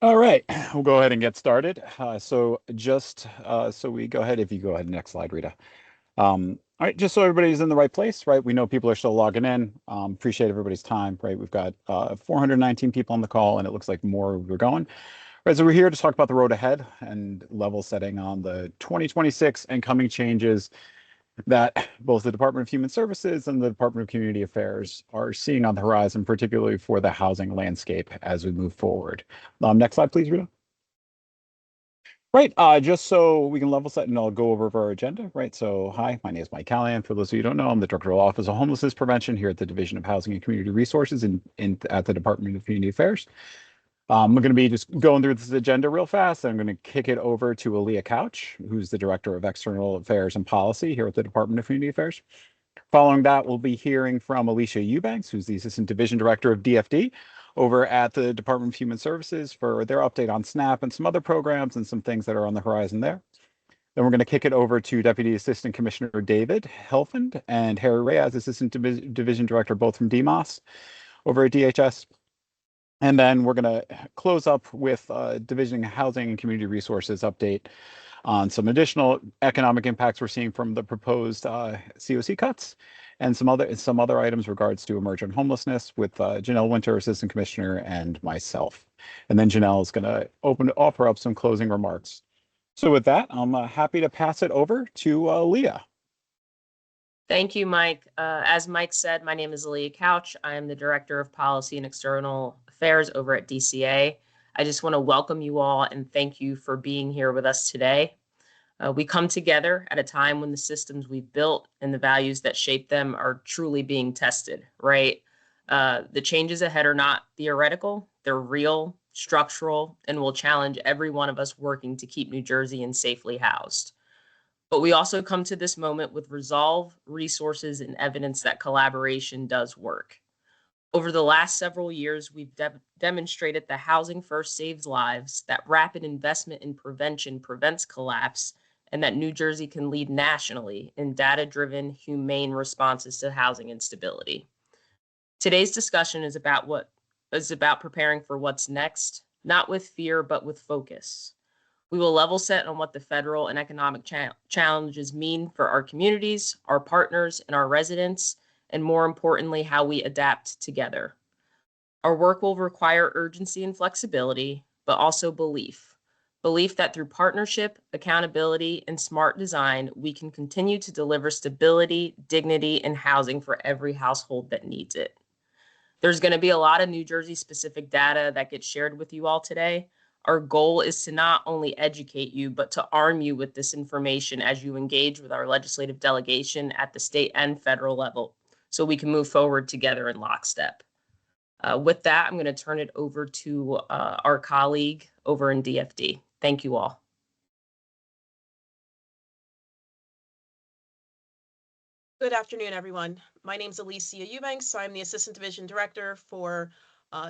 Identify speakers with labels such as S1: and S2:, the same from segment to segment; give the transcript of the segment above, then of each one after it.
S1: All right, we'll go ahead and get started. So we go ahead, if you go ahead, next slide, Rita. All right, just so everybody's in the right place, right? We know people are still logging in. Appreciate everybody's time, right? We've got 419 people on the call, and it looks like more we're going. Right, so we're here to talk about the road ahead and level setting on the 2026 and coming changes that both the Department of Human Services and the Department of Community Affairs are seeing on the horizon, particularly for the housing landscape as we move forward. Next slide, please, Rita. Right, just so we can level set and I'll go over our agenda, right? So, hi, my name is Mike Callahan. For those of you who don't know, I'm the Director of Office of Homelessness Prevention here at the Division of Housing and Community Resources at the Department of Community Affairs. I'm going to be just going through this agenda real fast. I'm going to kick it over to Aaliyah Couch, who's the Director of External Affairs and Policy here at the Department of Community Affairs. Following that, we'll be hearing from Alicia Eubanks, who's the Assistant Division Director of DFD over at the Department of Human Services for their update on SNAP and some other programs and some things that are on the horizon there. Then we're going to kick it over to Deputy Assistant Commissioner David Helfand and Harry Reyes, Assistant Division Director, both from DMOS over at DHS. And then we're going to close up with Division Housing and Community Resources update on some additional economic impacts we're seeing from the proposed COC cuts and some other items regards to emergent homelessness with Janelle Winter, Assistant Commissioner, and myself. And then Janelle is going to offer up some closing remarks. So with that, I'm happy to pass it over to Leah.
S2: Thank you, Mike. As Mike said, my name is Aaliyah Couch. I am the Director of Policy and External Affairs over at DCA. I just want to welcome you all and thank you for being here with us today. We come together at a time when the systems we've built and the values that shape them are truly being tested, right? The changes ahead are not theoretical, they're real, structural, and will challenge every one of us working to keep New Jersey safely housed. But we also come to this moment with resolve, resources, and evidence that collaboration does work. Over the last several years, we've demonstrated that housing first saves lives, that rapid investment in prevention prevents collapse, and that New Jersey can lead nationally in data-driven, humane responses to housing instability. Today's discussion is about preparing for what's next, not with fear, but with focus. We will level set on what the federal and economic challenges mean for our communities, our partners, and our residents, and more importantly, how we adapt together. Our work will require urgency and flexibility, but also belief. Belief that through partnership, accountability, and smart design, we can continue to deliver stability, dignity, and housing for every household that needs it. There's going to be a lot of New Jersey specific data that gets shared with you all today. Our goal is to not only educate you, but to arm you with this information as you engage with our legislative delegation at the state and federal level so we can move forward together in lockstep. With that, I'm going to turn it over to our colleague over in DFD. Thank you all.
S3: Good afternoon, everyone. My name is Alicia Eubanks. I'm the Assistant Division Director for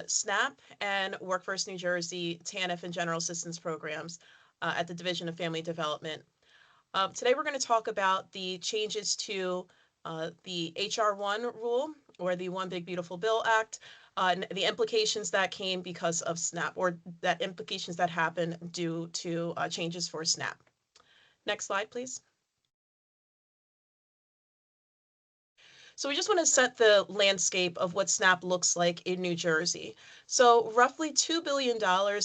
S3: SNAP and Workforce New Jersey, TANF, and General Assistance Programs at the Division of Family Development. Today, we're going to talk about the changes to the HR 1 rule, or the One Big Beautiful Bill Act, and the implications that came because of SNAP, or that implications that happen due to changes for SNAP. Next slide, please. So we just want to set the landscape of what SNAP looks like in New Jersey. So roughly $2 billion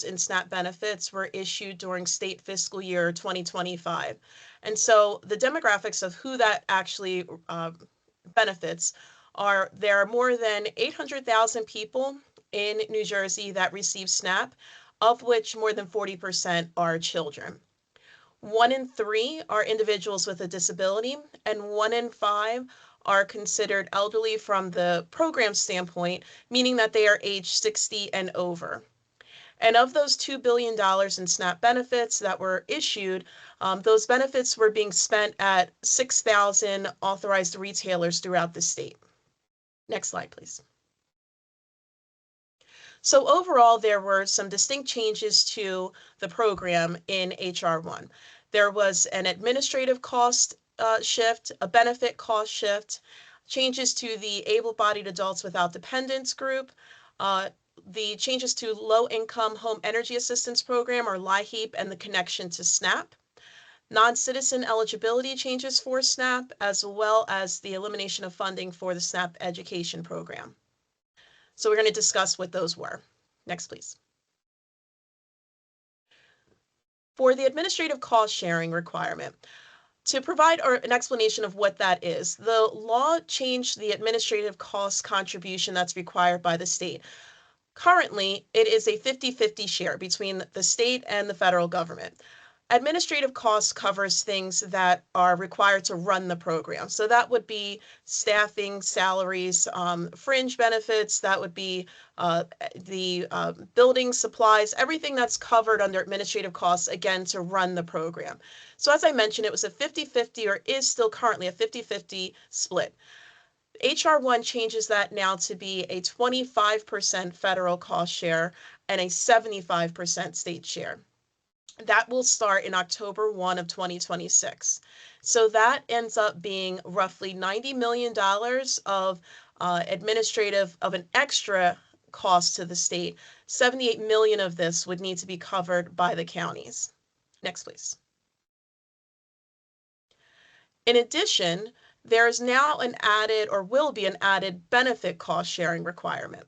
S3: in SNAP benefits were issued during state fiscal year 2025. And so the demographics of who that actually benefits are, there are more than 800,000 people in New Jersey that receive SNAP, of which more than 40% are children. 1 in 3 are individuals with a disability, and 1 in 5 are considered elderly from the program standpoint, meaning that they are age 60 and over. And of those $2 billion in SNAP benefits that were issued, those benefits were being spent at 6,000 authorized retailers throughout the state. Next slide, please. So overall, there were some distinct changes to the program in HR 1. There was an administrative cost shift, a benefit cost shift, changes to the able-bodied adults without dependents group, the changes to Low Income Home Energy Assistance Program, or LIHEAP, and the connection to SNAP, non-citizen eligibility changes for SNAP, as well as the elimination of funding for the SNAP education program. So we're going to discuss what those were. Next, please. For the administrative cost sharing requirement, to provide an explanation of what that is, the law changed the administrative cost contribution that's required by the state. Currently, it is a 50-50 share between the state and the federal government. Administrative costs covers things that are required to run the program. So that would be staffing, salaries, fringe benefits, that would be the building supplies, everything that's covered under administrative costs, again, to run the program. So as I mentioned, it was a 50-50, or is still currently a 50-50 split. HR 1 changes that now to be a 25% federal cost share and a 75% state share. That will start in October 1 of 2026. So that ends up being roughly $90 million of an extra cost to the state. 78 million of this would need to be covered by the counties. Next, please. In addition, there is now an added, or will be an added, benefit cost sharing requirement.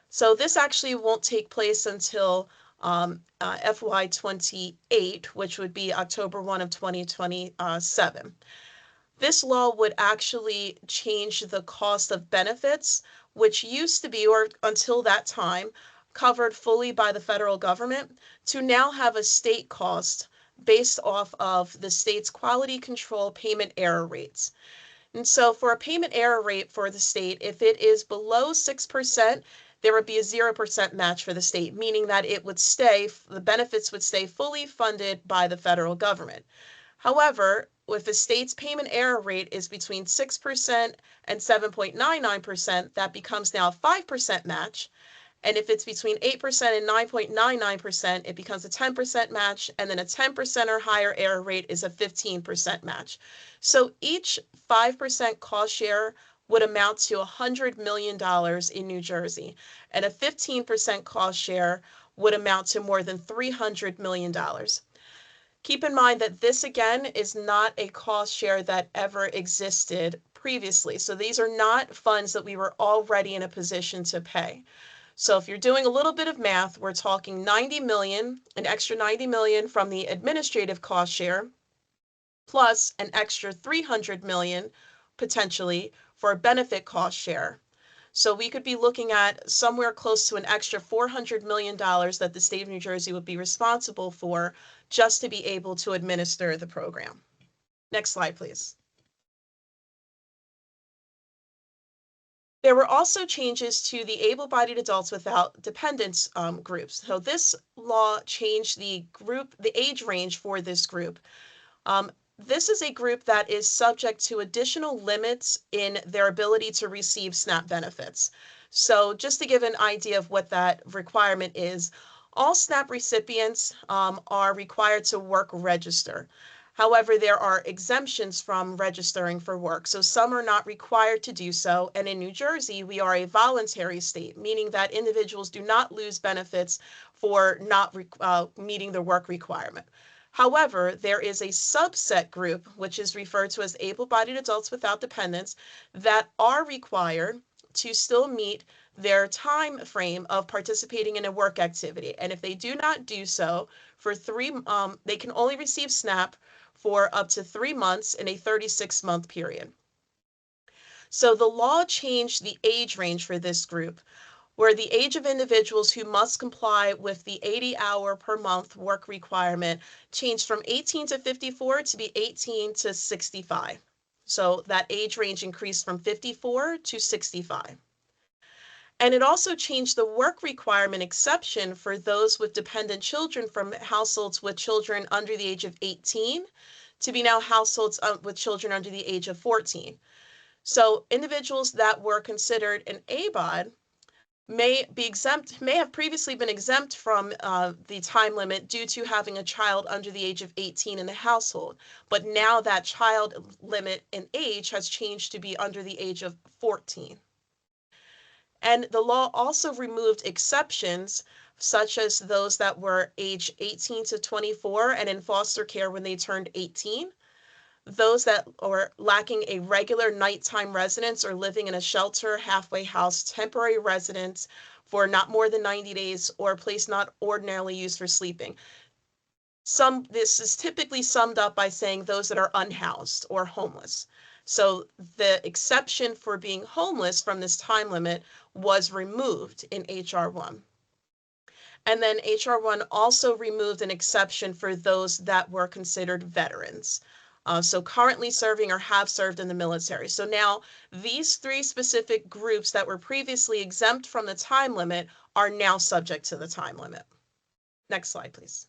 S3: So this actually won't take place until FY28, which would be October 1 of 2027. This law would actually change the cost of benefits, which used to be, or until that time, covered fully by the federal government, to now have a state cost based off of the state's quality control payment error rates. And so for a payment error rate for the state, if it is below 6%, there would be a 0% match for the state, meaning that the benefits would stay fully funded by the federal government. However, if a state's payment error rate is between 6% and 7.99%, that becomes now a 5% match. And if it's between 8% and 9.99%, it becomes a 10% match, and then a 10% or higher error rate is a 15% match. So each 5% cost share would amount to $100 million in New Jersey, and a 15% cost share would amount to more than $300 million. Keep in mind that this, again, is not a cost share that ever existed previously. So these are not funds that we were already in a position to pay. So if you're doing a little bit of math, we're talking 90 million, an extra 90 million from the administrative cost share, plus an extra 300 million potentially for a benefit cost share. So we could be looking at somewhere close to an extra $400 million that the state of New Jersey would be responsible for just to be able to administer the program. Next slide, please. There were also changes to the able-bodied adults without dependents groups. So this law changed the age range for this group. This is a group that is subject to additional limits in their ability to receive SNAP benefits. So just to give an idea of what that requirement is, all SNAP recipients are required to work register. However, there are exemptions from registering for work. So some are not required to do so. And in New Jersey, we are a voluntary state, meaning that individuals do not lose benefits for not meeting the work requirement. However, there is a subset group, which is referred to as able-bodied adults without dependents, that are required to still meet their time frame of participating in a work activity. And if they do not do so, they can only receive SNAP for up to 3 months in a 36-month period. So the law changed the age range for this group, where the age of individuals who must comply with the 80-hour per month work requirement changed from 18 to 54 to be 18 to 65. So that age range increased from 54 to 65. And it also changed the work requirement exception for those with dependent children from households with children under the age of 18 to be now households with children under the age of 14. So individuals that were considered an ABOD may have previously been exempt from the time limit due to having a child under the age of 18 in the household. But now that child limit in age has changed to be under the age of 14. And the law also removed exceptions such as those that were age 18 to 24 and in foster care when they turned 18, those that are lacking a regular nighttime residence or living in a shelter, halfway house, temporary residence for not more than 90 days, or a place not ordinarily used for sleeping. This is typically summed up by saying those that are unhoused or homeless. So the exception for being homeless from this time limit was removed in HR 1. And then HR 1 also removed an exception for those that were considered veterans. So currently serving or have served in the military. So now these three specific groups that were previously exempt from the time limit are now subject to the time limit. Next slide, please.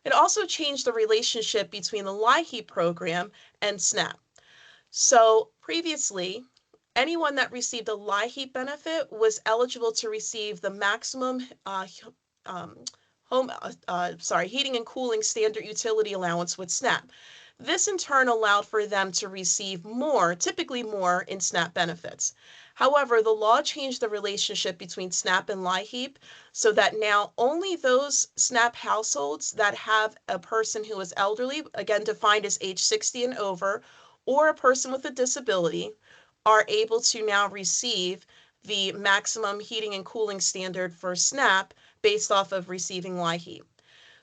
S3: It also changed the relationship between the LIHEAP program and SNAP. So previously, anyone that received a LIHEAP benefit was eligible to receive the maximum heating and cooling standard utility allowance with SNAP. This in turn allowed for them to receive more, typically more, in SNAP benefits. However, the law changed the relationship between SNAP and LIHEAP so that now only those SNAP households that have a person who is elderly, again defined as age 60 and over, or a person with a disability, are able to now receive the maximum heating and cooling standard for SNAP based off of receiving LIHEAP.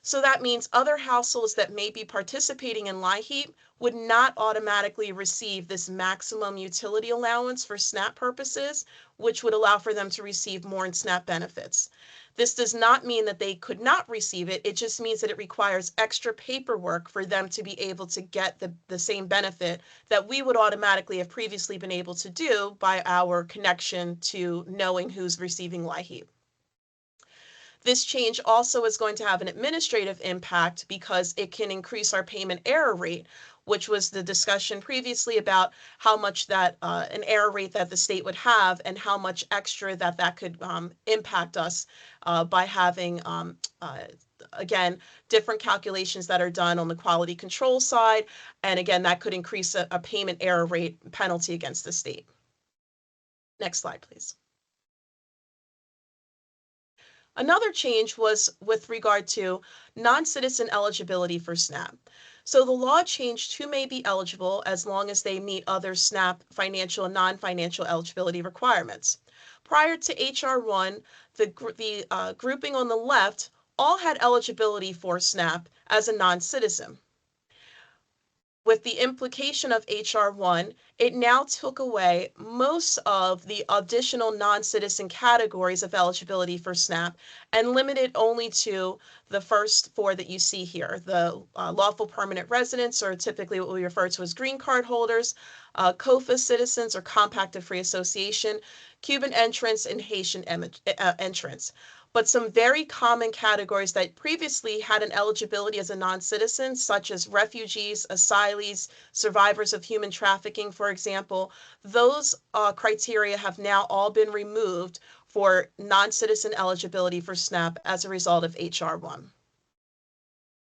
S3: So that means other households that may be participating in LIHEAP would not automatically receive this maximum utility allowance for SNAP purposes, which would allow for them to receive more in SNAP benefits. This does not mean that they could not receive it. It just means that it requires extra paperwork for them to be able to get the same benefit that we would automatically have previously been able to do by our connection to knowing who's receiving LIHEAP. This change also is going to have an administrative impact because it can increase our payment error rate, which was the discussion previously about how much that an error rate that the state would have and how much extra that could impact us by having again, different calculations that are done on the quality control side. And again, that could increase a payment error rate penalty against the state. Next slide, please. Another change was with regard to non-citizen eligibility for SNAP. So the law changed who may be eligible as long as they meet other SNAP financial and non-financial eligibility requirements. Prior to HR 1, the grouping on the left all had eligibility for SNAP as a non-citizen. With the implication of HR 1, it now took away most of the additional non-citizen categories of eligibility for SNAP and limited only to the first four that you see here, the lawful permanent residents, or typically what we refer to as green card holders, COFA citizens or compact of free association, Cuban entrants, and Haitian entrants. But some very common categories that previously had an eligibility as a non-citizen, such as refugees, asylees, survivors of human trafficking, for example, those criteria have now all been removed for non-citizen eligibility for SNAP as a result of HR 1.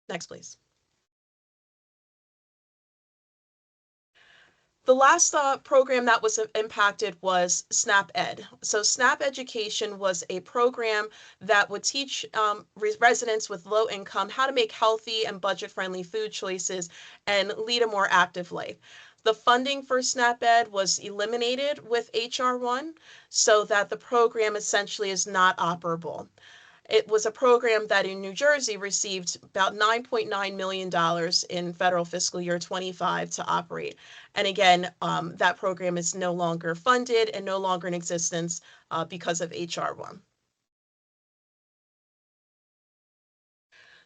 S3: Next, please. The last program that was impacted was SNAP Ed. So SNAP Education was a program that would teach residents with low income how to make healthy and budget-friendly food choices and lead a more active life. The funding for SNAP Ed was eliminated with HR 1 so that the program essentially is not operable. It was a program that in New Jersey received about $9.9 million in federal fiscal year 25 to operate. And again, that program is no longer funded and no longer in existence because of HR 1.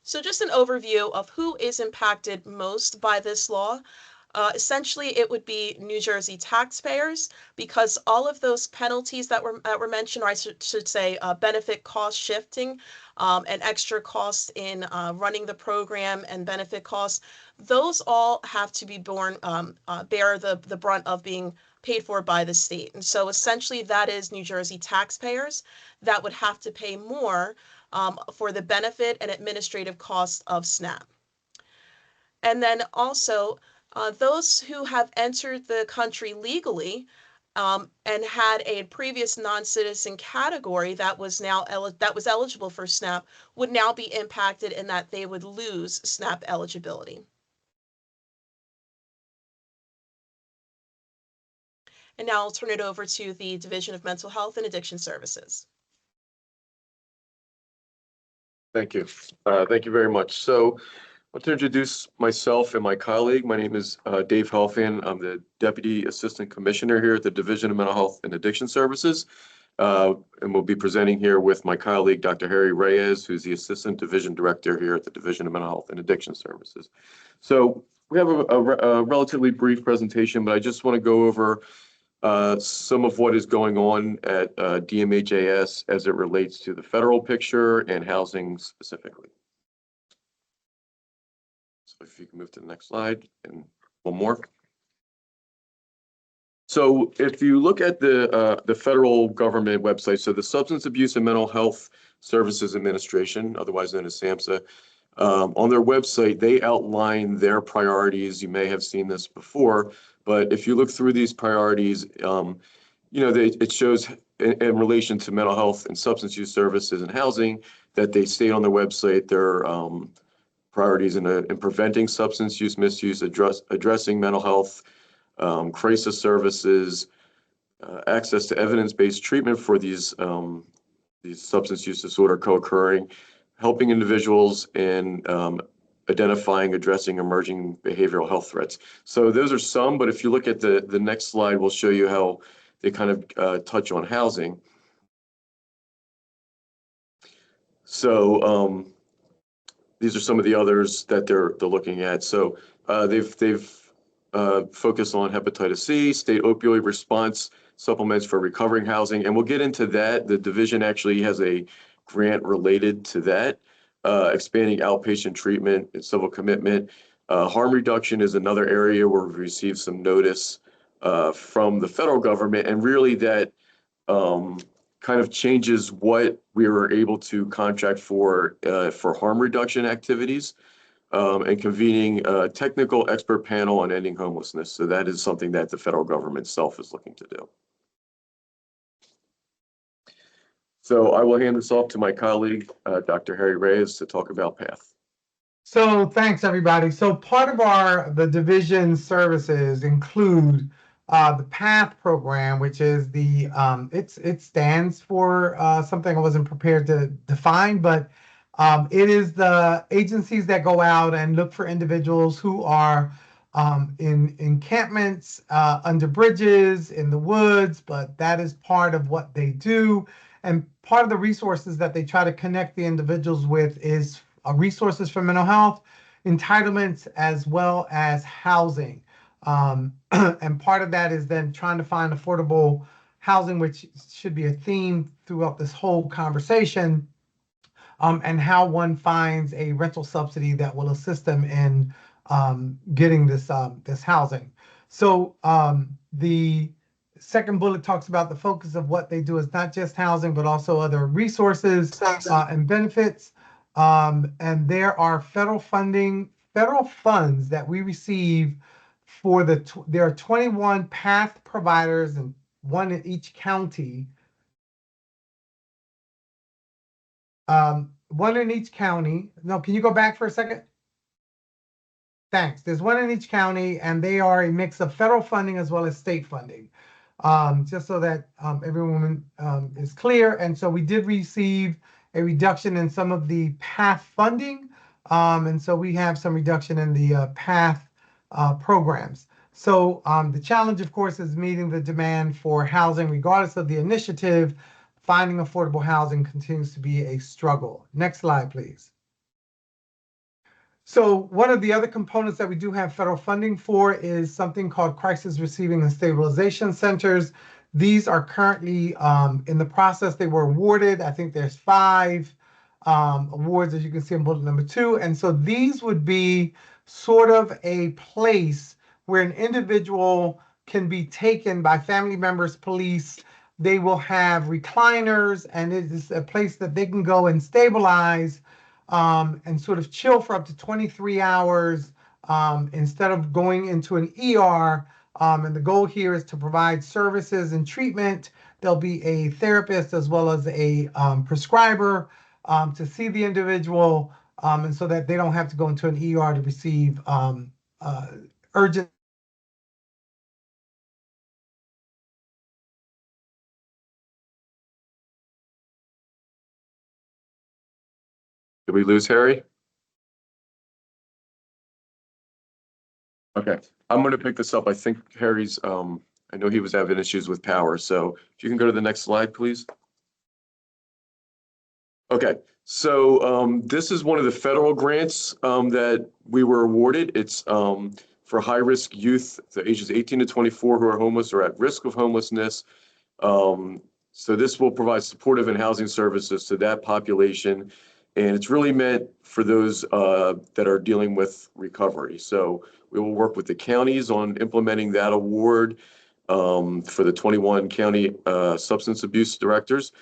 S3: So just an overview of who is impacted most by this law. Essentially, it would be New Jersey taxpayers because all of those penalties that were mentioned, or I should say benefit cost shifting and extra costs in running the program and benefit costs, those all have to be bear the brunt of being paid for by the state. And so essentially that is New Jersey taxpayers that would have to pay more for the benefit and administrative costs of SNAP. And then also, those who have entered the country legally and had a previous non-citizen category that was now eligible for SNAP would now be impacted in that they would lose SNAP eligibility. And now I'll turn it over to the Division of Mental Health and Addiction Services.
S4: Thank you. Thank you very much. So I want to introduce myself and my colleague. My name is Dave Helfand. I'm the Deputy Assistant Commissioner here at the Division of Mental Health and Addiction Services. And we'll be presenting here with my colleague, Dr. Harry Reyes, who's the Assistant Division Director here at the Division of Mental Health and Addiction Services. So we have a relatively brief presentation, but I just want to go over some of what is going on at DMHAS as it relates to the federal picture and housing specifically. So if you can move to the next slide and one more. So if you look at the federal government website, so the Substance Abuse and Mental Health Services Administration, otherwise known as SAMHSA, on their website, they outline their priorities. You may have seen this before, but if you look through these priorities, it shows in relation to mental health and substance use services and housing that they state on their website their priorities in preventing substance use, misuse, addressing mental health, crisis services, access to evidence-based treatment for these substance use disorder co-occurring, helping individuals in identifying, addressing emerging behavioral health threats. So those are some, but if you look at the next slide, we'll show you how they kind of touch on housing. So these are some of the others that they're looking at. So they've focused on hepatitis C, state opioid response supplements for recovering housing, and we'll get into that. The division actually has a grant related to that. Expanding outpatient treatment and civil commitment. Harm reduction is another area where we've received some notice from the federal government, and really that kind of changes what we were able to contract for harm reduction activities and convening a technical expert panel on ending homelessness. So that is something that the federal government itself is looking to do. So I will hand this off to my colleague, Dr. Harry Reyes, to talk about PATH.
S5: So thanks, everybody. So part of the division services include the PATH program, which is it stands for something I wasn't prepared to define, but it is the agencies that go out and look for individuals who are in encampments, under bridges, in the woods, but that is part of what they do. And part of the resources that they try to connect the individuals with is resources for mental health, entitlements, as well as housing. And part of that is then trying to find affordable housing, which should be a theme throughout this whole conversation, and how one finds a rental subsidy that will assist them in getting this housing. So the second bullet talks about the focus of what they do is not just housing, but also other resources and benefits. And there are federal funds that we receive for there are 21 PATH providers and one in each county. One in each county. No, can you go back for a second? Thanks. There's one in each county, and they are a mix of federal funding as well as state funding. Just so that everyone is clear. And so we did receive a reduction in some of the PATH funding. And so we have some reduction in the PATH programs. So the challenge, of course, is meeting the demand for housing, regardless of the initiative. Finding affordable housing continues to be a struggle. Next slide, please. So one of the other components that we do have federal funding for is something called Crisis Receiving and Stabilization Centers. These are currently in the process. They were awarded. I think there's 5 awards, as you can see in bullet number 2. And so these would be sort of a place where an individual can be taken by family members, police. They will have recliners, and it is a place that they can go and stabilize and sort of chill for up to 23 hours instead of going into an ER And the goal here is to provide services and treatment. There'll be a therapist as well as a prescriber to see the individual, and so that they don't have to go into an ER to receive urgent.
S4: Did we lose Harry? Okay, I'm going to pick this up. I think Harry's, I know he was having issues with power. So if you can go to the next slide, please. Okay, so this is one of the federal grants that we were awarded. It's for high-risk youth, the ages 18 to 24 who are homeless or at risk of homelessness. So this will provide supportive and housing services to that population. And it's really meant for those that are dealing with recovery. So we will work with the counties on implementing that award for the 21 county substance abuse directors.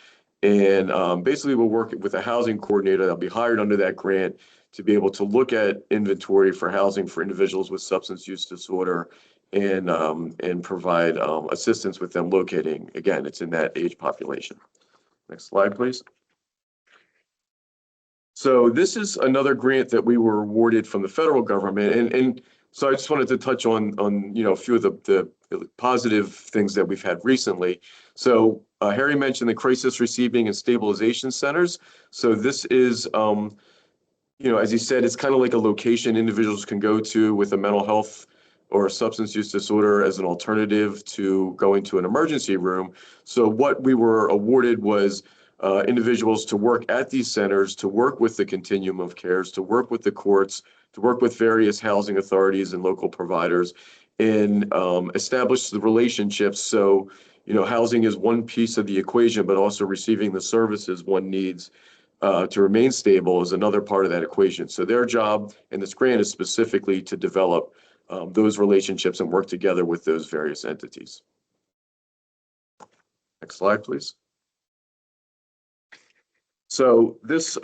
S4: And basically we'll work with a housing coordinator that'll be hired under that grant to be able to look at inventory for housing for individuals with substance use disorder and provide assistance with them locating. Again, it's in that age population. Next slide, please. So this is another grant that we were awarded from the federal government. And so I just wanted to touch on a few of the positive things that we've had recently. So Harry mentioned the crisis receiving and stabilization centers. So this is, as he said, it's kind of like a location individuals can go to with a mental health or a substance use disorder as an alternative to going to an emergency room. So what we were awarded was individuals to work at these centers, to work with the continuum of cares, to work with the courts, to work with various housing authorities and local providers, and establish the relationships. So, housing is one piece of the equation, but also receiving the services one needs to remain stable is another part of that equation. So their job and this grant is specifically to develop those relationships and work together with those various entities. Next slide, please. So this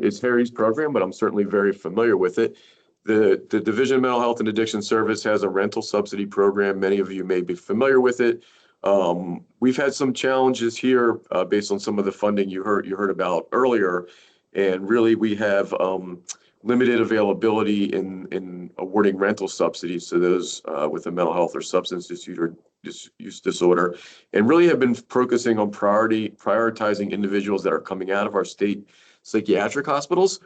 S4: is Harry's program, but I'm certainly very familiar with it. The Division of Mental Health and Addiction Service has a rental subsidy program. Many of you may be familiar with it. We've had some challenges here based on some of the funding you heard about earlier, and really we have limited availability in awarding rental subsidies to those with a mental health or substance use disorder, and really have been focusing on prioritizing individuals that are coming out of our state psychiatric hospitals.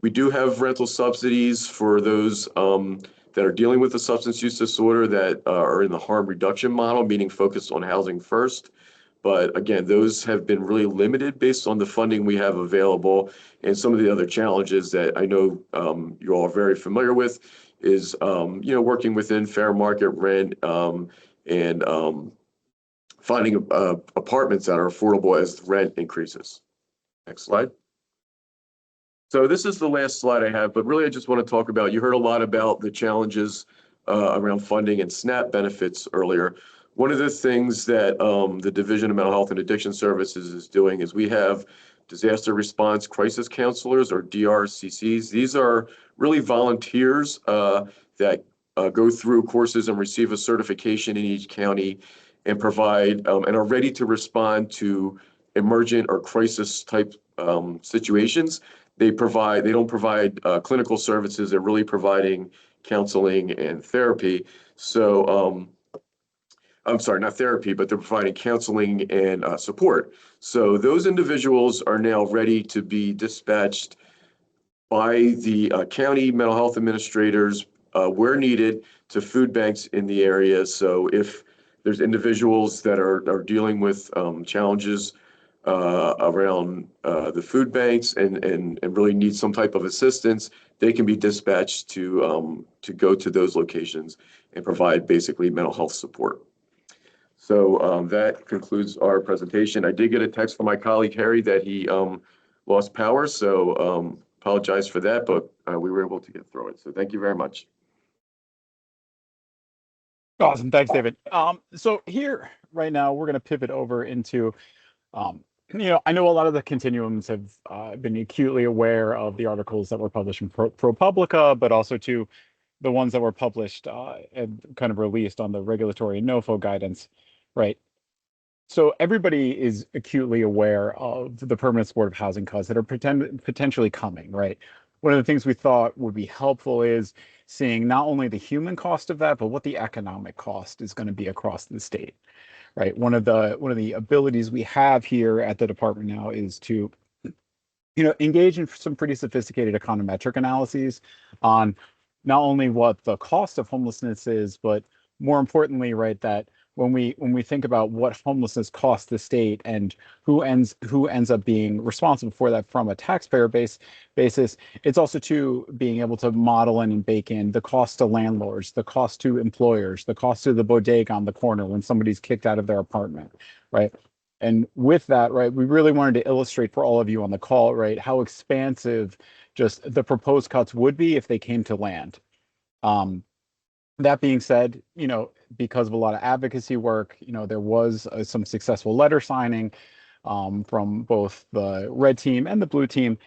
S4: We do have rental subsidies for those that are dealing with a substance use disorder that are in the harm reduction model, meaning focused on housing first. But again, those have been really limited based on the funding we have available. And some of the other challenges that I know you all are very familiar with is, working within fair market rent and finding apartments that are affordable as rent increases. Next slide. So this is the last slide I have, but really I just want to talk about, you heard a lot about the challenges around funding and SNAP benefits earlier. One of the things that the Division of Mental Health and Addiction Services is doing is we have disaster response crisis counselors, or DRCCs. These are really volunteers that go through courses and receive a certification in each county and provide and are ready to respond to emergent or crisis type situations. They don't provide clinical services. They're really providing counseling and therapy. So I'm sorry, not therapy, but they're providing counseling and support. So those individuals are now ready to be dispatched by the county mental health administrators where needed to food banks in the area. So if there's individuals that are dealing with challenges around the food banks and really need some type of assistance, they can be dispatched to go to those locations and provide basically mental health support. So that concludes our presentation. I did get a text from my colleague Harry that he lost power, so apologize for that, but we were able to get through it. So thank you very much.
S1: Awesome. Thanks, David. So here right now, we're going to pivot over into, I know a lot of the continuums have been acutely aware of the articles that were published in ProPublica, but also to the ones that were published and kind of released on the regulatory and NOFO guidance, right? So everybody is acutely aware of the permanent supportive housing cuts that are potentially coming, right? One of the things we thought would be helpful is seeing not only the human cost of that, but what the economic cost is going to be across the state, right? One of the abilities we have here at the department now is to, engage in some pretty sophisticated econometric analyses on not only what the cost of homelessness is, but more importantly, right, that when we think about what homelessness costs the state and who ends up being responsible for that from a taxpayer basis, it's also to being able to model in and bake in the cost to landlords, the cost to employers, the cost to the bodega on the corner when somebody's kicked out of their apartment, right? And with that, right, we really wanted to illustrate for all of you on the call, right, how expansive just the proposed cuts would be if they came to land. That being said, because of a lot of advocacy work, there was some successful letter signing from both the red team and the blue team.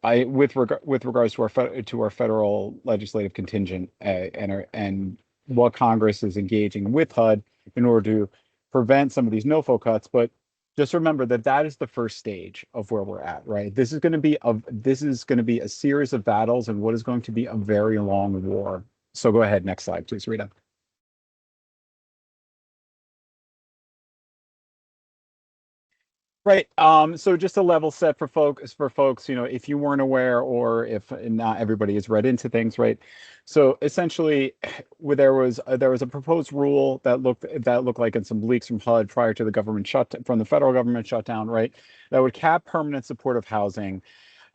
S1: With regards to our federal legislative contingent and what Congress is engaging with HUD in order to prevent some of these NOFO cuts, but just remember that is the first stage of where we're at, right? This is going to be a series of battles and what is going to be a very long war. So go ahead, next slide, please, Rita. Right. So just a level set for folks, if you weren't aware or if not everybody has read into things, right? So essentially, there was a proposed rule that looked like in some leaks from HUD prior to the federal government shutdown, right? That would cap permanent supportive housing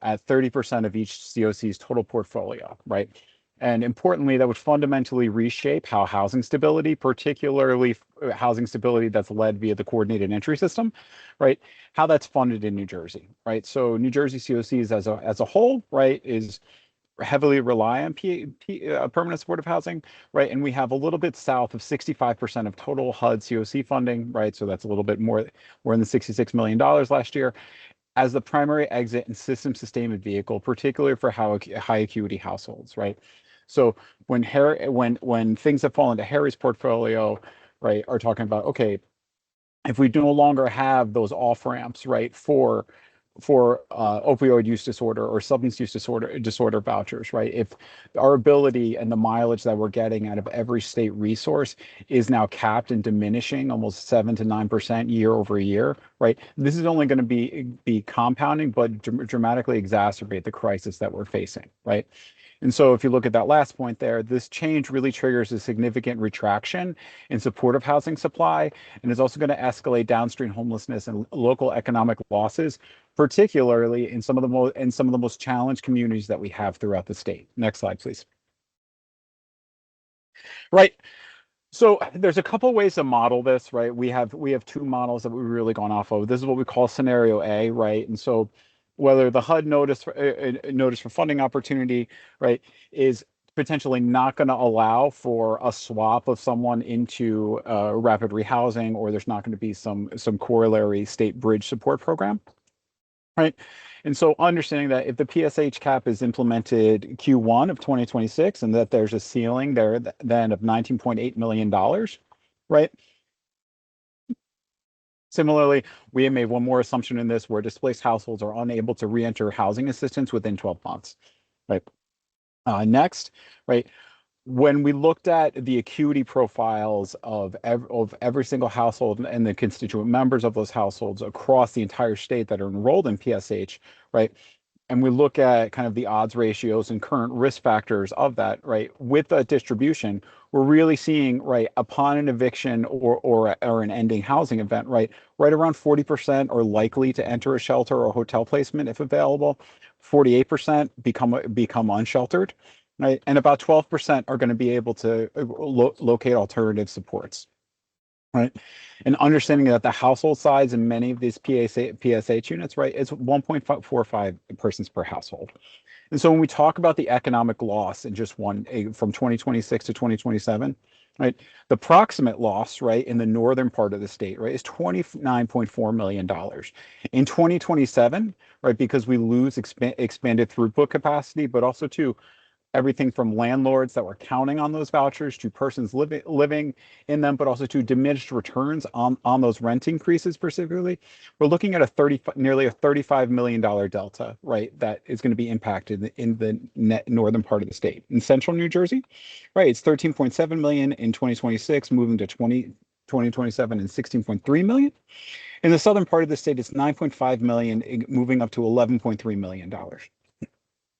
S1: at 30% of each COC's total portfolio, right? And importantly, that would fundamentally reshape how housing stability, particularly housing stability that's led via the coordinated entry system, right? How that's funded in New Jersey, right? So New Jersey COCs as a whole, right, is heavily rely on permanent supportive housing, right? And we have a little bit south of 65% of total HUD COC funding, right? So that's a little bit more. We're in the $66 million last year as the primary exit and system sustainment vehicle, particularly for high acuity households, right? So when things that fall into Harry's portfolio, right, are talking about, okay, if we no longer have those off ramps, right, for opioid use disorder or substance use disorder vouchers, right? If our ability and the mileage that we're getting out of every state resource is now capped and diminishing almost 7 to 9% year over year, right? This is only going to be compounding, but dramatically exacerbate the crisis that we're facing, right? And so if you look at that last point there, this change really triggers a significant retraction in supportive housing supply and is also going to escalate downstream homelessness and local economic losses, particularly in some of the most challenged communities that we have throughout the state. Next slide, please. Right. So there's a couple ways to model this, right? We have two models that we've really gone off of. This is what we call scenario A, right? And so whether the HUD notice for funding opportunity, right, is potentially not going to allow for a swap of someone into rapid rehousing, or there's not going to be some corollary state bridge support program, right? And so understanding that if the PSH cap is implemented Q1 of 2026 and that there's a ceiling there then of $19.8 million, right? Similarly, we have made one more assumption in this where displaced households are unable to re-enter housing assistance within 12 months, right? Next, right? When we looked at the acuity profiles of every single household and the constituent members of those households across the entire state that are enrolled in PSH, right? And we look at kind of the odds ratios and current risk factors of that, right? With that distribution, we're really seeing, right, upon an eviction or an ending housing event, right around 40% are likely to enter a shelter or hotel placement if available. 48% become unsheltered, right? And about 12% are going to be able to locate alternative supports, right? And understanding that the household size in many of these PSH units, right, is 1.45 persons per household. And so when we talk about the economic loss in just from 2026 to 2027, right, the proximate loss, right, in the northern part of the state, right, is $29.4 million. In 2027, right, because we lose expanded throughput capacity, but also too, everything from landlords that were counting on those vouchers to persons living in them, but also to diminished returns on those rent increases specifically. We're looking at nearly a $35 million delta, right? That is going to be impacted in the northern part of the state. In central New Jersey, right, it's 13.7 million in 2026, moving to 2027 and 16.3 million. In the southern part of the state, it's 9.5 million, moving up to $11.3 million.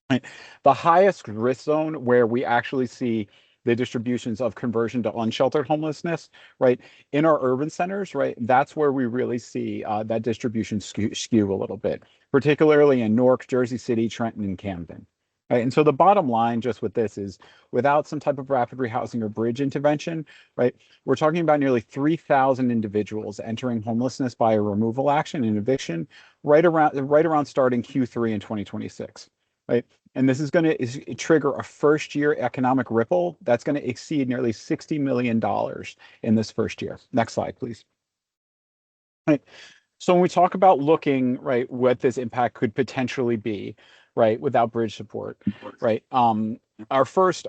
S1: Right. The highest risk zone where we actually see the distributions of conversion to unsheltered homelessness, right, in our urban centers, right, that's where we really see that distribution skew a little bit, particularly in Newark, Jersey City, Trenton, and Camden. Right. And so the bottom line just with this is without some type of rapid rehousing or bridge intervention, right, we're talking about nearly 3,000 individuals entering homelessness by a removal action and eviction right around starting Q3 in 2026. Right. And this is going to trigger a first year economic ripple that's going to exceed nearly $60 million in this first year. Next slide, please. Right. So when we talk about looking, right, what this impact could potentially be, right, without bridge support, right, our first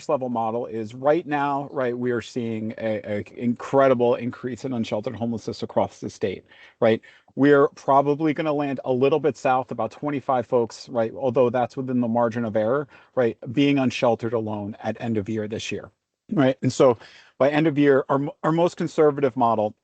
S1: level model is right now, right, we are seeing a incredible increase in unsheltered homelessness across the state, right. We're probably going to land a little bit south, about 25 folks, right, although that's within the margin of error, right, being unsheltered alone at end of year this year, right. And so by end of year, our most conservative model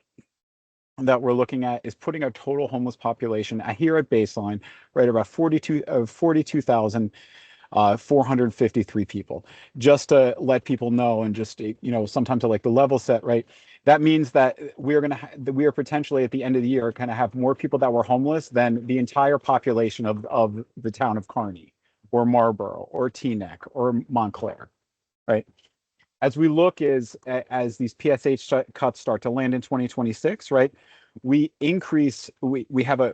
S1: that we're looking at is putting our total homeless population here at baseline, right, about 42,453 people. Just to let people know, and just sometimes to like the level set, right? That means that we are potentially at the end of the year going to have more people that were homeless than the entire population of the town of Kearney, or Marlboro, or Teaneck, or Montclair, right? As we look as these PSH cuts start to land in 2026, right? We have a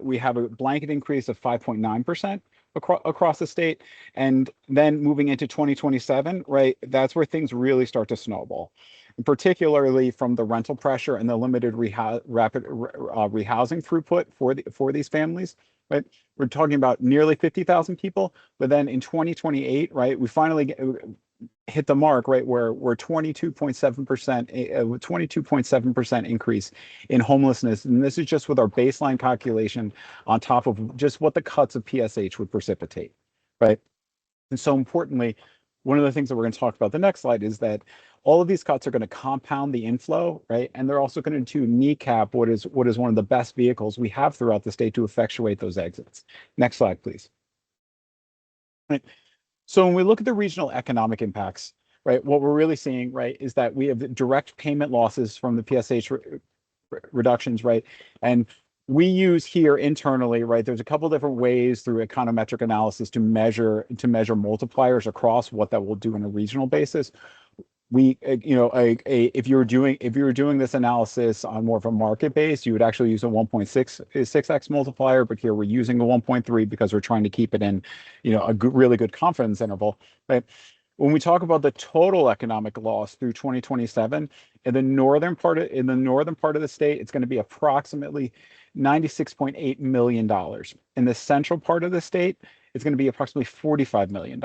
S1: blanket increase of 5.9% across the state, and then moving into 2027, right? That's where things really start to snowball, and particularly from the rental pressure and the limited rapid rehousing throughput for these families. Right, we're talking about nearly 50,000 people, but then in 2028, right, we finally hit the mark, right, where we're 22.7% increase in homelessness, and this is just with our baseline calculation on top of just what the cuts of PSH would precipitate, right? And so importantly, one of the things that we're going to talk about the next slide is that all of these cuts are going to compound the inflow, right? And they're also going to kneecap what is one of the best vehicles we have throughout the state to effectuate those exits. Next slide, please. Right. So when we look at the regional economic impacts, right, what we're really seeing, right, is that we have direct payment losses from the PSH reductions, right? And we use here internally, right, there's a couple different ways through econometric analysis to measure multipliers across what that will do on a regional basis. If you were doing this analysis on more of a market base, you would actually use a 1.6x multiplier, but here we're using a 1.3 because we're trying to keep it in, a really good confidence interval, right? When we talk about the total economic loss through 2027, in the northern part of the state, it's going to be approximately $96.8 million. In the central part of the state, it's going to be approximately $45 million.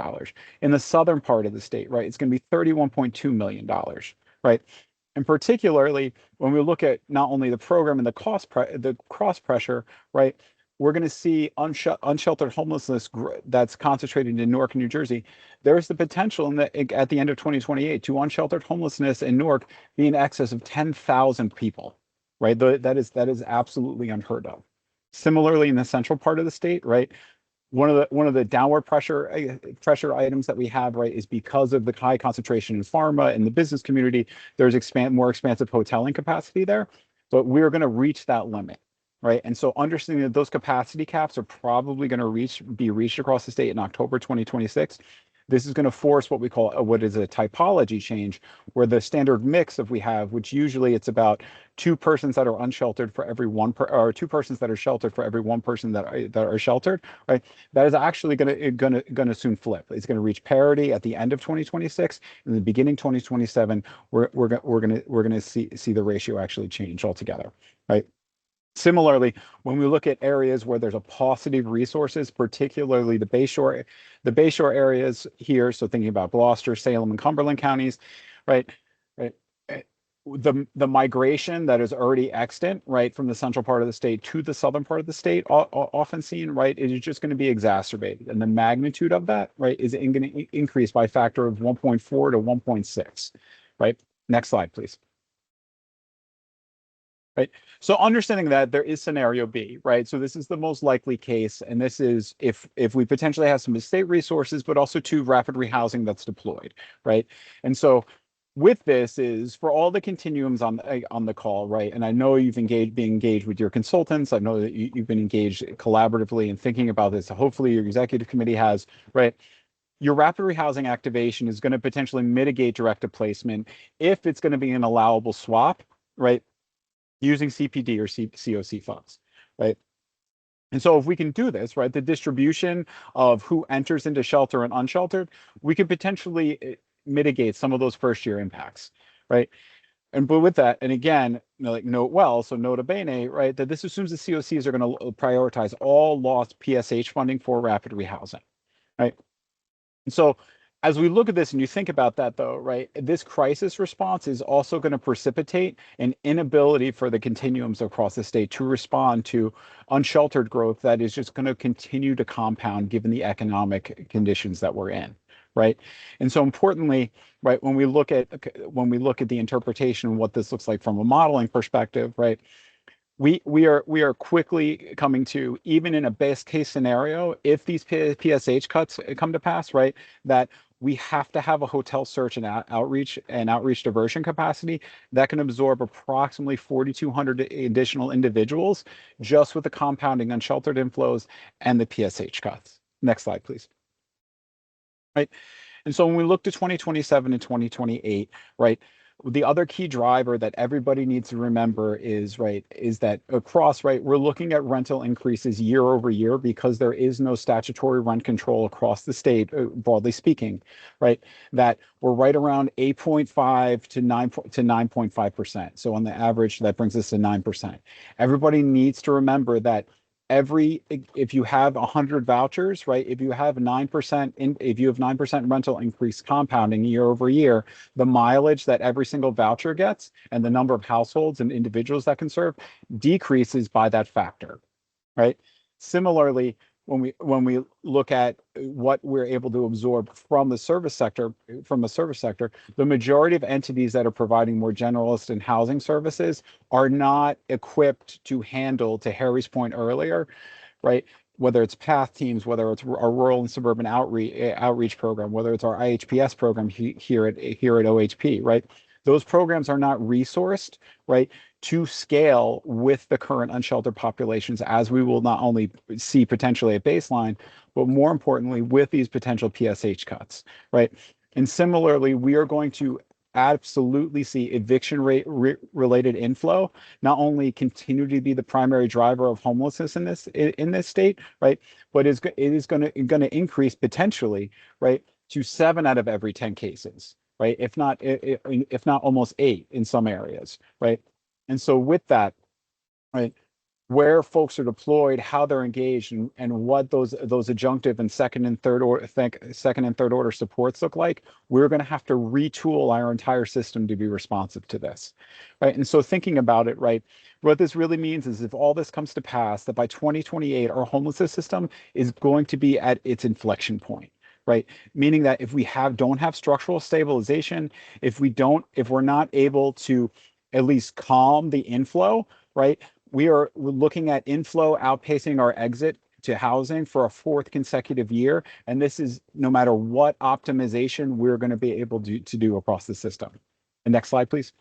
S1: In the southern part of the state, right, it's going to be $31.2 million, right? And particularly when we look at not only the program and the cross pressure, right, we're going to see unsheltered homelessness that's concentrated in Newark, New Jersey. There's the potential at the end of 2028 to unsheltered homelessness in Newark be in excess of 10,000 people, right? That is absolutely unheard of. Similarly, in the central part of the state, right, one of the downward pressure items that we have, right, is because of the high concentration in pharma and the business community, there's more expansive hoteling capacity there, but we're going to reach that limit, right? And so understanding that those capacity caps are probably going to be reached across the state in October 2026. This is going to force what is a typology change, where the standard mix we have, which usually it's about two persons that are unsheltered for every or two persons that are sheltered for every one person that are sheltered, right? That is actually going to soon flip. It's going to reach parity at the end of 2026. In the beginning 2027, we're going to see the ratio actually change altogether, right? Similarly, when we look at areas where there's a paucity of resources, particularly the Bayshore areas here, so thinking about Gloucester, Salem, and Cumberland counties, right? Right. The migration that is already extant, right, from the central part of the state to the southern part of the state, often seen, right, is just going to be exacerbated, and the magnitude of that, right, is going to increase by a factor of 1.4 to 1.6, right? Next slide, please. Right. So understanding that there is scenario B, right? So this is the most likely case, and this is if we potentially have some state resources, but also to rapid rehousing that's deployed, right? And so with this is for all the continuums on the call, right? And I know you've been engaged with your consultants. I know that you've been engaged collaboratively in thinking about this. So hopefully your executive committee has, right? Your rapid rehousing activation is going to potentially mitigate direct placement if it's going to be an allowable swap, right? Using CPD or COC funds, right? And so if we can do this, right, the distribution of who enters into shelter and unsheltered, we could potentially mitigate some of those first year impacts, right? And but with that, and again, like note well, so nota bene, right, that this assumes the COCs are going to prioritize all lost PSH funding for rapid rehousing, right? And so as we look at this and you think about that though, right, this crisis response is also going to precipitate an inability for the continuums across the state to respond to unsheltered growth that is just going to continue to compound given the economic conditions that we're in, right? And so importantly, right, when we look at the interpretation of what this looks like from a modeling perspective, right, we are quickly coming to, even in a best case scenario, if these PSH cuts come to pass, right, that we have to have a hotel search and outreach diversion capacity that can absorb approximately 4,200 additional individuals just with the compounding unsheltered inflows and the PSH cuts. Next slide, please. Right. And so when we look to 2027 and 2028, right, the other key driver that everybody needs to remember is, right, is that across, right, we're looking at rental increases year over year because there is no statutory rent control across the state, broadly speaking, right, that we're right around 8.5 to 9.5%. So on the average, that brings us to 9%. Everybody needs to remember that if you have 100 vouchers, right, if you have 9% rental increase compounding year over year, the mileage that every single voucher gets and the number of households and individuals that can serve decreases by that factor, right? Similarly, when we look at what we're able to absorb from the service sector, the majority of entities that are providing more generalist and housing services are not equipped to handle, to Harry's point earlier, right, whether it's PATH teams, whether it's our rural and suburban outreach program, whether it's our IHPS program here at OHP, right? Those programs are not resourced, right, to scale with the current unsheltered populations, as we will not only see potentially at baseline, but more importantly, with these potential PSH cuts, right? And similarly, we are going to absolutely see eviction rate related inflow not only continue to be the primary driver of homelessness in this state, right, but it is going to increase potentially, right, to 7 out of every 10 cases, right, if not almost 8 in some areas, right? And so with that, right, where folks are deployed, how they're engaged, and what those adjunctive and second and third order supports look like, we're going to have to retool our entire system to be responsive to this, right? And so thinking about it, right, what this really means is if all this comes to pass, that by 2028, our homelessness system is going to be at its inflection point, right? Meaning that if we don't have structural stabilization, if we're not able to at least calm the inflow, right, we're looking at inflow outpacing our exit to housing for a 4th consecutive year. And this is no matter what optimization we're going to be able to do across the system. And next slide, please.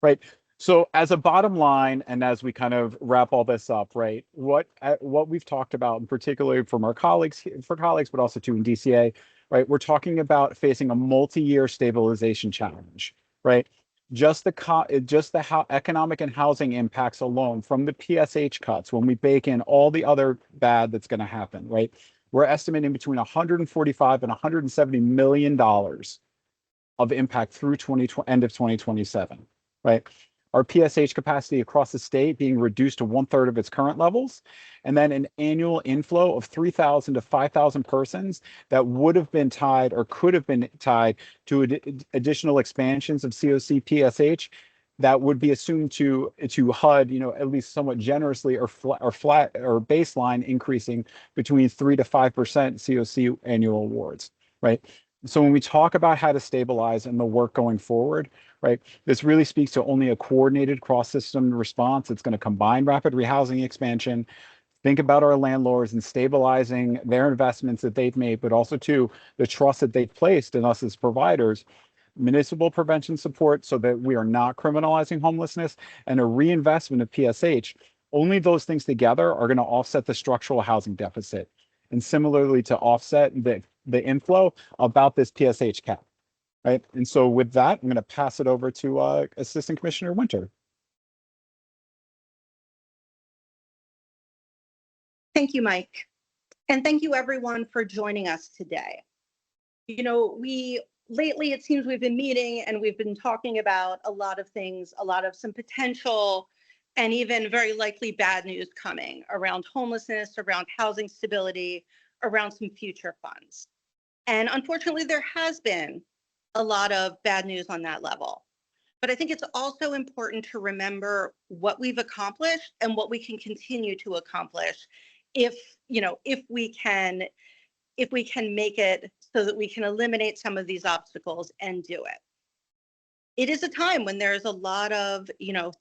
S1: Right. So as a bottom line, and as we kind of wrap all this up, right, what we've talked about, and particularly from our colleagues, but also too in DCA, right, we're talking about facing a multi-year stabilization challenge, right? Just the economic and housing impacts alone from the PSH cuts, when we bake in all the other bad that's going to happen, right, we're estimating between 145 and 170 million dollars of impact through end of 2027, right? our PSH capacity across the state being reduced to 1/3 of its current levels, and then an annual inflow of 3,000 to 5,000 persons that would have been tied or could have been tied to additional expansions of COC PSH that would be assumed to HUD, at least somewhat generously or flat or baseline increasing between 3 to 5% COC annual awards, right? So when we talk about how to stabilize and the work going forward, right, this really speaks to only a coordinated cross-system response. It's going to combine rapid rehousing expansion, think about our landlords and stabilizing their investments that they've made, but also too the trust that they've placed in us as providers, municipal prevention support so that we are not criminalizing homelessness, and a reinvestment of PSH. Only those things together are going to offset the structural housing deficit. And similarly to offset the inflow about this PSH cap, right? And so with that, I'm going to pass it over to Assistant Commissioner Winter.
S6: Thank you, Mike. And thank you everyone for joining us today. Lately it seems we've been meeting and we've been talking about a lot of things, a lot of some potential and even very likely bad news coming around homelessness, around housing stability, around some future funds. And unfortunately, there has been a lot of bad news on that level. But I think it's also important to remember what we've accomplished and what we can continue to accomplish if we can make it so that we can eliminate some of these obstacles and do it. It is a time when there's a lot of,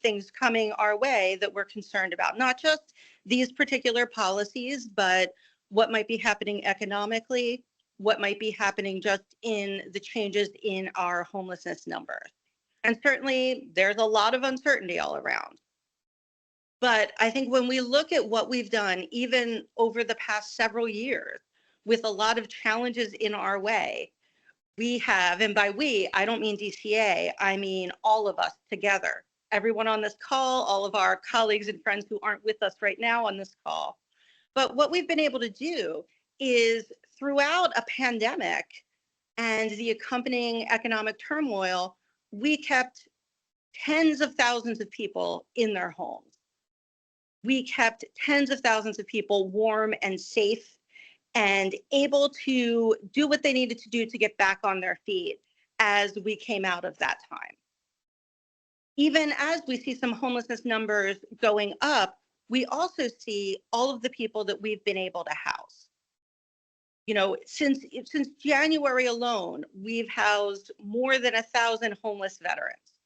S6: things coming our way that we're concerned about, not just these particular policies, but what might be happening economically, what might be happening just in the changes in our homelessness numbers. And certainly there's a lot of uncertainty all around. But I think when we look at what we've done, even over the past several years, with a lot of challenges in our way, we have, and by we, I don't mean DCA, I mean all of us together, everyone on this call, all of our colleagues and friends who aren't with us right now on this call. But what we've been able to do is throughout a pandemic and the accompanying economic turmoil, we kept tens of thousands of people in their homes. We kept tens of thousands of people warm and safe and able to do what they needed to do to get back on their feet as we came out of that time. Even as we see some homelessness numbers going up, we also see all of the people that we've been able to house. Since January alone, we've housed more than 1,000 homeless veterans.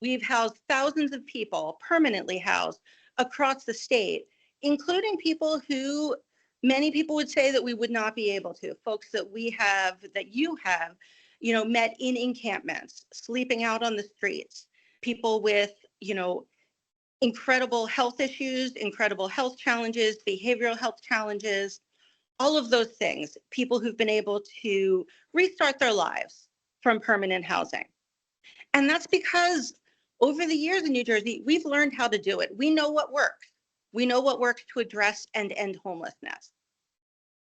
S6: We've housed thousands of people, permanently housed across the state, including people who many people would say that we would not be able to, folks that you have, met in encampments, sleeping out on the streets, people with, incredible health issues, incredible health challenges, behavioral health challenges, all of those things, people who've been able to restart their lives from permanent housing. And that's because over the years in New Jersey, we've learned how to do it. We know what works. We know what works to address and end homelessness.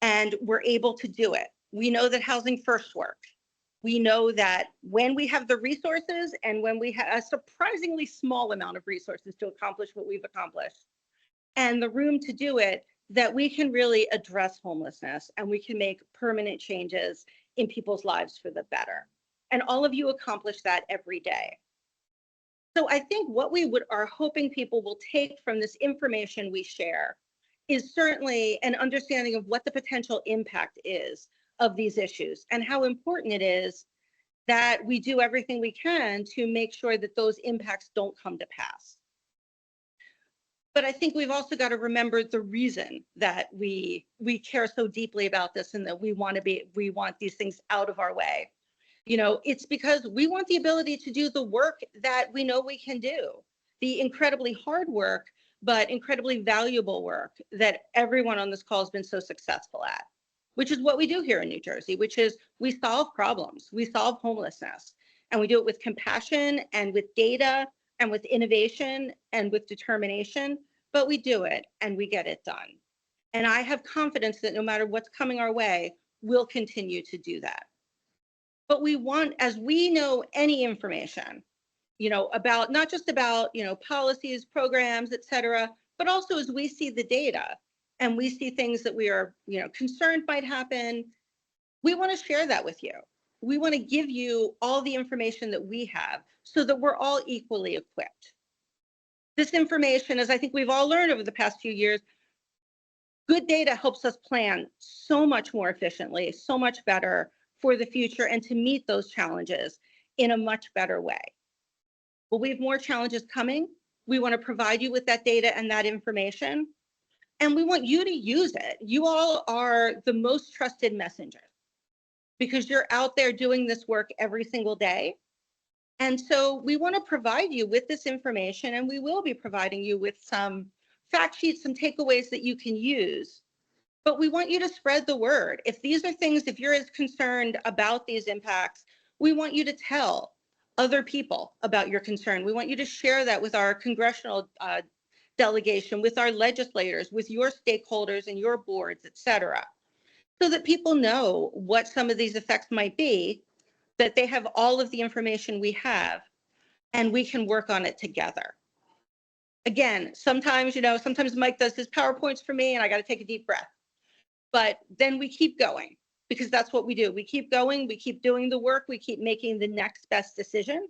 S6: And we're able to do it. We know that housing first works. We know that when we have the resources and when we have a surprisingly small amount of resources to accomplish what we've accomplished and the room to do it, that we can really address homelessness and we can make permanent changes in people's lives for the better. And all of you accomplish that every day. So I think what we are hoping people will take from this information we share is certainly an understanding of what the potential impact is of these issues and how important it is that we do everything we can to make sure that those impacts don't come to pass. But I think we've also got to remember the reason that we care so deeply about this and that we want these things out of our way. It's because we want the ability to do the work that we know we can do, the incredibly hard work, but incredibly valuable work that everyone on this call has been so successful at, which is what we do here in New Jersey, which is we solve problems, we solve homelessness, and we do it with compassion and with data and with innovation and with determination, but we do it and we get it done. And I have confidence that no matter what's coming our way, we'll continue to do that. But we want, as we know any information, about not just about, policies, programs, et cetera, but also as we see the data and we see things that we are, concerned might happen, we want to share that with you. We want to give you all the information that we have so that we're all equally equipped. This information, as I think we've all learned over the past few years, good data helps us plan so much more efficiently, so much better for the future and to meet those challenges in a much better way. But we have more challenges coming. We want to provide you with that data and that information, and we want you to use it. You all are the most trusted messengers because you're out there doing this work every single day. And so we want to provide you with this information, and we will be providing you with some fact sheets, some takeaways that you can use. But we want you to spread the word. If these are things, if you're as concerned about these impacts, we want you to tell other people about your concern. We want you to share that with our congressional delegation, with our legislators, with your stakeholders and your boards, et cetera, so that people know what some of these effects might be, that they have all of the information we have, and we can work on it together. Again, sometimes Mike does his PowerPoints for me and I got to take a deep breath, but then we keep going because that's what we do. We keep going, we keep doing the work, we keep making the next best decision.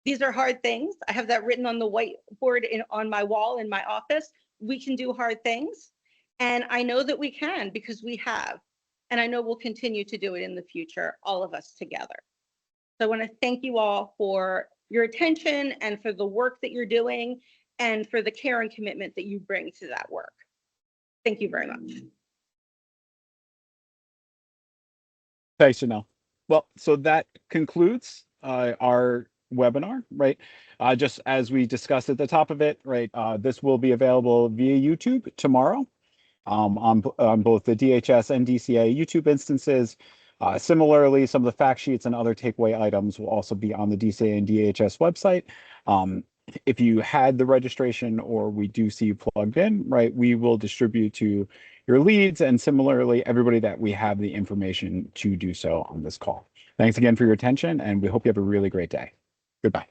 S6: These are hard things. I have that written on the whiteboard on my wall in my office. We can do hard things. And I know that we can because we have. And I know we'll continue to do it in the future, all of us together. So I want to thank you all for your attention and for the work that you're doing and for the care and commitment that you bring to that work. Thank you very much.
S1: Thanks, Janelle. Well, so that concludes our webinar, right? Just as we discussed at the top of it, right? This will be available via YouTube tomorrow on both the DHS and DCA YouTube instances. Similarly, some of the fact sheets and other takeaway items will also be on the DCA and DHS website. If you had the registration or we do see you plugged in, right, we will distribute to your leads and similarly everybody that we have the information to do so on this call. Thanks again for your attention, and we hope you have a really great day. Goodbye.